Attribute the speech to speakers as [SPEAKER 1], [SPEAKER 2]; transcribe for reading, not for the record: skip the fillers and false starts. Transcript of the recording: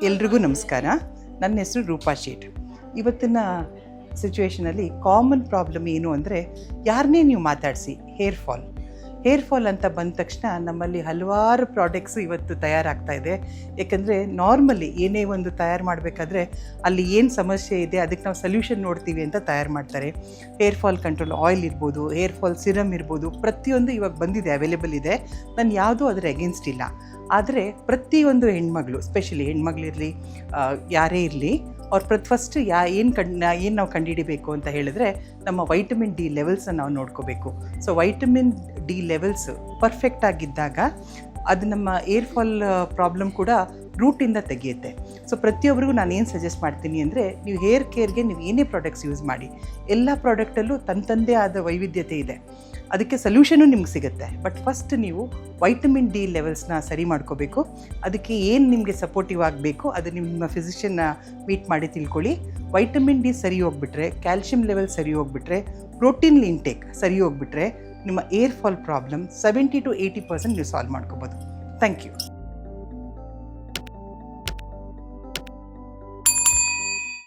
[SPEAKER 1] ಎಲ್ರಿಗೂ ನಮಸ್ಕಾರ. ನನ್ನ ಹೆಸರು ರೂಪಾ ಶೇಟ್. ಇವತ್ತಿನ ಸಿಚುವೇಷನಲ್ಲಿ ಕಾಮನ್ ಪ್ರಾಬ್ಲಮ್ ಏನು ಅಂದರೆ, ಯಾರನ್ನೇ ನೀವು ಮಾತಾಡಿಸಿ ಹೇರ್ ಫಾಲ್ ಅಂತ ಬಂದ ತಕ್ಷಣ ನಮ್ಮಲ್ಲಿ ಹಲವಾರು ಪ್ರಾಡಕ್ಟ್ಸು ಇವತ್ತು ತಯಾರಾಗ್ತಾ ಇದೆ. ಏಕೆಂದರೆ ನಾರ್ಮಲಿ ಏನೇ ಒಂದು ತಯಾರು ಮಾಡಬೇಕಾದ್ರೆ ಅಲ್ಲಿ ಏನು ಸಮಸ್ಯೆ ಇದೆ ಅದಕ್ಕೆ ನಾವು ಸೊಲ್ಯೂಷನ್ ನೋಡ್ತೀವಿ ಅಂತ ತಯಾರು ಮಾಡ್ತಾರೆ. ಹೇರ್ ಫಾಲ್ ಕಂಟ್ರೋಲ್ ಆಯಿಲ್ ಇರ್ಬೋದು, ಹೇರ್ ಫಾಲ್ ಸಿರಮ್ ಇರ್ಬೋದು, ಪ್ರತಿಯೊಂದು ಇವಾಗ ಬಂದಿದೆ, ಅವೈಲೇಬಲ್ ಇದೆ. ನಾನು ಯಾವುದೂ ಅದರ ಅಗೇನ್ಸ್ಟ್ ಇಲ್ಲ. ಆದರೆ ಪ್ರತಿಯೊಂದು ಹೆಣ್ಮಗಳು, ಸ್ಪೆಷಲಿ ಹೆಣ್ಮಗಳಿರಲಿ ಯಾರೇ ಇರಲಿ, ಅವ್ರು ಫಸ್ಟ್ ಏನು ನಾವು ಕಂಡುಹಿಡಿಬೇಕು ಅಂತ ಹೇಳಿದ್ರೆ ನಮ್ಮ ವೈಟಮಿನ್ ಡಿ ಲೆವೆಲ್ಸನ್ನು ನಾವು ನೋಡ್ಕೋಬೇಕು. So vitamin D levels perfect ಆಗಿದ್ದಾಗ ಅದು ನಮ್ಮ ಏರ್ ಫಾಲ್ ಪ್ರಾಬ್ಲಮ್ ಕೂಡ ರೂಟಿಂದ ತೆಗೆಯುತ್ತೆ. ಸೊ ಪ್ರತಿಯೊಬ್ಬರಿಗೂ ನಾನು ಏನು ಸಜೆಸ್ಟ್ ಮಾಡ್ತೀನಿ ಅಂದರೆ, ನೀವು ಹೇರ್ ಕೇರ್ಗೆ ನೀವು ಏನೇ ಪ್ರಾಡಕ್ಟ್ಸ್ ಯೂಸ್ ಮಾಡಿ, ಎಲ್ಲ ಪ್ರಾಡಕ್ಟಲ್ಲೂ ತನ್ನದೇ ಆದ ವೈವಿಧ್ಯತೆ ಇದೆ. ಅದಕ್ಕೆ ಸೊಲ್ಯೂಷನು ನಿಮ್ಗೆ ಸಿಗುತ್ತೆ. ಬಟ್ ಫಸ್ಟ್ ನೀವು ವೈಟಮಿನ್ ಡಿ ಲೆವೆಲ್ಸ್ನ ಸರಿ ಮಾಡ್ಕೋಬೇಕು. ಅದಕ್ಕೆ ಏನು ನಿಮಗೆ ಸಪೋರ್ಟಿವ್ ಆಗಬೇಕು ಅದು ನಿಮ್ಮ ಫಿಸಿಷಿಯನ್ನ ಮೀಟ್ ಮಾಡಿ ತಿಳ್ಕೊಳ್ಳಿ. ವೈಟಮಿನ್ ಡಿ ಸರಿ ಹೋಗ್ಬಿಟ್ರೆ, ಕ್ಯಾಲ್ಶಿಯಂ ಲೆವೆಲ್ ಸರಿ ಹೋಗ್ಬಿಟ್ರೆ, ಪ್ರೋಟೀನ್ ಇಂಟೇಕ್ ಸರಿ ಹೋಗ್ಬಿಟ್ರೆ, ನಿಮ್ಮ ಏರ್ ಫಾಲ್ ಪ್ರಾಬ್ಲಮ್ 70 to 80% ನೀವು ಸಾಲ್ವ್ ಮಾಡ್ಕೋಬೋದು. Thank you.